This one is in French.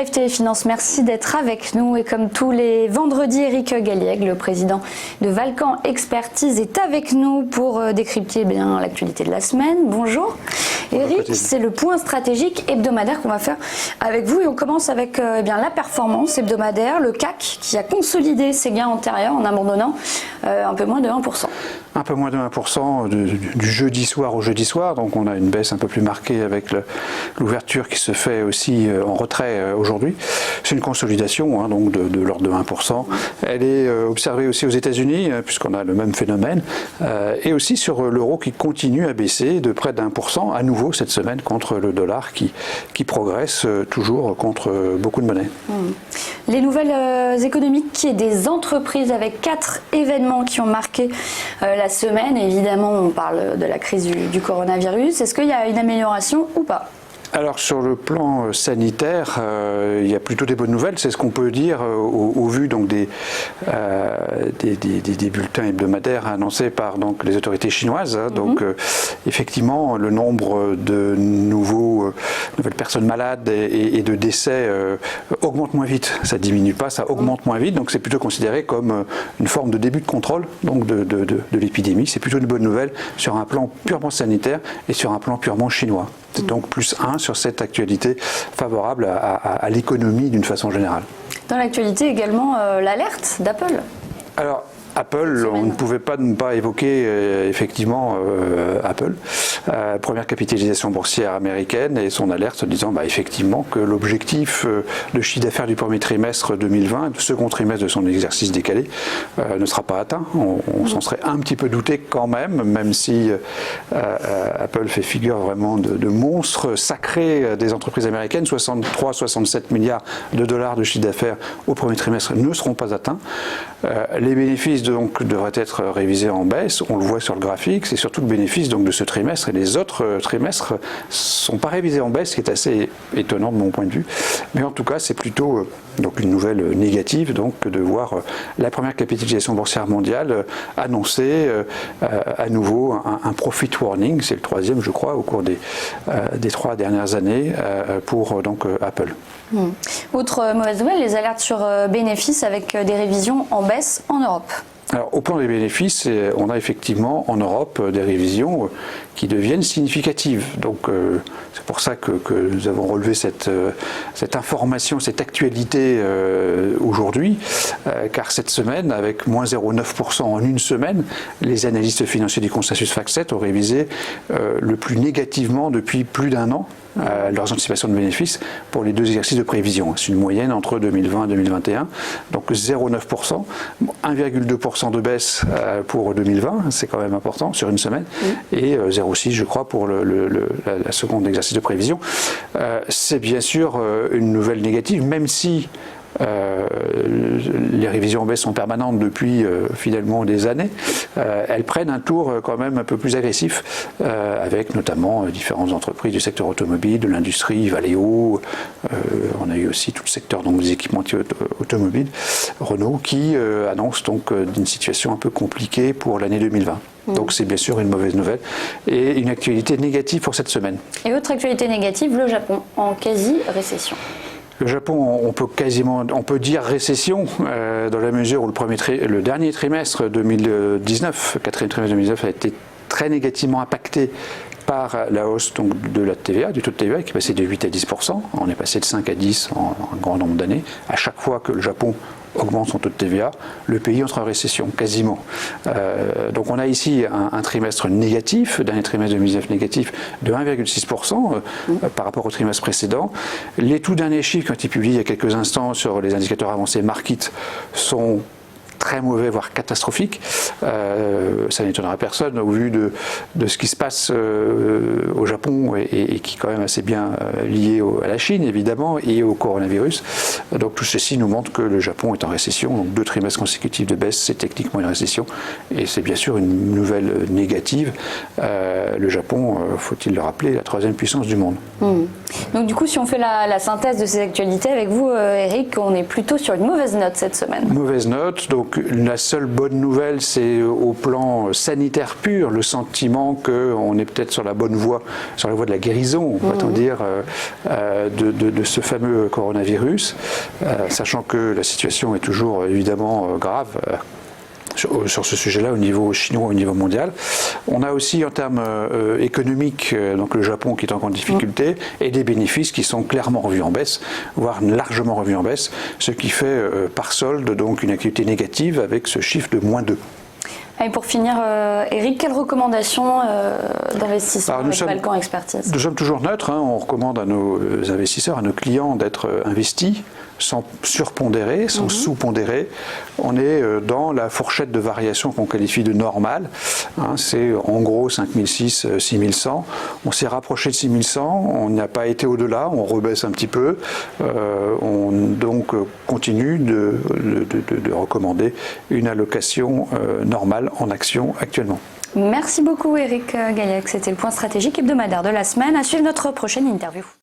Live Téléfinance, merci d'être avec nous. Et comme tous les vendredis, Eric Galliègue, le président de Valcan Expertise, est avec nous pour décrypter l'actualité de la semaine. Bonjour. Eric, c'est le point stratégique hebdomadaire qu'on va faire avec vous. Et on commence avec la performance hebdomadaire, le CAC qui a consolidé ses gains antérieurs en abandonnant un peu moins de 1%. Un peu moins de 1% du jeudi soir au jeudi soir, donc on a une baisse un peu plus marquée avec l'ouverture qui se fait aussi en retrait aujourd'hui. C'est une consolidation donc de l'ordre de 1%. Elle est observée aussi aux États-Unis puisqu'on a le même phénomène et aussi sur l'euro qui continue à baisser de près d'1% à nouveau cette semaine contre le dollar qui progresse toujours contre beaucoup de monnaies. Les nouvelles économiques et des entreprises avec 4 événements qui ont marqué la semaine. Évidemment, on parle de la crise du coronavirus. Est-ce qu'il y a une amélioration ou pas ? Alors sur le plan sanitaire, il y a plutôt des bonnes nouvelles, c'est ce qu'on peut dire au vu donc des bulletins hebdomadaires annoncés par donc les autorités chinoises. Donc effectivement, le nombre de nouvelles personnes malades et de décès augmente moins vite. Ça diminue pas, ça augmente moins vite. Donc c'est plutôt considéré comme une forme de début de contrôle donc de l'épidémie. C'est plutôt une bonne nouvelle sur un plan purement sanitaire et sur un plan purement chinois. C'est donc plus 1 sur cette actualité favorable à l'économie d'une façon générale. Dans l'actualité également, l'alerte d'Apple. Alors, Apple, on ne pouvait pas ne pas évoquer effectivement Apple, première capitalisation boursière américaine et son alerte disant effectivement que l'objectif de chiffre d'affaires du premier trimestre 2020, du second trimestre de son exercice décalé, ne sera pas atteint. On s'en serait un petit peu douté quand même si Apple fait figure vraiment de monstre sacré des entreprises américaines. 63-67 milliards de dollars de chiffre d'affaires au premier trimestre ne seront pas atteints. Les bénéfices donc devraient être révisés en baisse, on le voit sur le graphique, c'est surtout le bénéfice donc de ce trimestre et les autres trimestres sont pas révisés en baisse, ce qui est assez étonnant de mon point de vue, mais en tout cas c'est plutôt donc une nouvelle négative donc de voir la première capitalisation boursière mondiale annoncer à nouveau un profit warning, c'est le troisième je crois au cours des 3 dernières années pour donc Apple. Autre mauvaise nouvelle, les alertes sur bénéfices avec des révisions en baisse en Europe. Alors, au plan des bénéfices, on a effectivement en Europe des révisions qui deviennent significatives. Donc, c'est pour ça que nous avons relevé cette information, cette actualité aujourd'hui, car cette semaine, avec moins 0,9% en une semaine, les analystes financiers du consensus FactSet ont révisé le plus négativement depuis plus d'1 an. Leurs anticipations de bénéfices pour les 2 exercices de prévision. C'est une moyenne entre 2020 et 2021, donc 0,9%, 1,2% de baisse pour 2020, c'est quand même important sur une semaine, et 0,6 je crois pour la seconde exercice de prévision. C'est bien sûr une nouvelle négative, même si les révisions en baisse sont permanentes depuis finalement des années. Elles prennent un tour quand même un peu plus agressif avec notamment différentes entreprises du secteur automobile, de l'industrie, Valeo, on a eu aussi tout le secteur donc, des équipementiers automobiles, Renault, qui annonce donc une situation un peu compliquée pour l'année 2020. Donc c'est bien sûr une mauvaise nouvelle et une actualité négative pour cette semaine. Et autre actualité négative, le Japon en quasi-récession. Le Japon, on peut dire récession dans la mesure où le dernier trimestre 2019, quatrième trimestre 2019, a été très négativement impacté par la hausse donc, de la TVA, du taux de TVA qui est passé de 8 à 10%. On est passé de 5 à 10 en un grand nombre d'années. À chaque fois que le Japon augmente son taux de TVA, le pays entre en récession, quasiment. Donc on a ici un trimestre négatif, dernier trimestre 2019 négatif, de 1,6% par rapport au trimestre précédent. Les tout derniers chiffres qui ont été publiés il y a quelques instants sur les indicateurs avancés Markit sont très mauvais, voire catastrophique. Ça n'étonnera personne au vu de ce qui se passe au Japon et qui est quand même assez bien lié à la Chine évidemment et au coronavirus. Donc tout ceci nous montre que le Japon est en récession. Donc 2 trimestres consécutifs de baisse, c'est techniquement une récession et c'est bien sûr une nouvelle négative. Le Japon, faut-il le rappeler, est la 3e puissance du monde. Donc du coup, si on fait la synthèse de ces actualités avec vous, Eric, on est plutôt sur une mauvaise note cette semaine. Mauvaise note, donc Donc la seule bonne nouvelle, c'est au plan sanitaire pur, le sentiment qu'on est peut-être sur la bonne voie, sur la voie de la guérison, va-t-on dire, de ce fameux coronavirus, sachant que la situation est toujours évidemment grave. Sur ce sujet-là au niveau chinois, au niveau mondial. On a aussi en termes économiques, donc le Japon qui est encore en difficulté, et des bénéfices qui sont clairement revus en baisse, voire largement revus en baisse, ce qui fait par solde donc une activité négative avec ce chiffre de -2. Et pour finir, Eric, quelles recommandations d'investissement avec Valcan Expertise? Nous sommes toujours neutres, on recommande à nos investisseurs, à nos clients d'être investis, sans surpondérer, sans sous-pondérer. On est dans la fourchette de variation qu'on qualifie de normale. C'est en gros 5006, 6100. On s'est rapproché de 6100, on n'a pas été au-delà, on rebaisse un petit peu. On donc continue de recommander une allocation normale en actions actuellement. Merci beaucoup Eric Gallec, c'était le point stratégique hebdomadaire de la semaine. À suivre notre prochaine interview.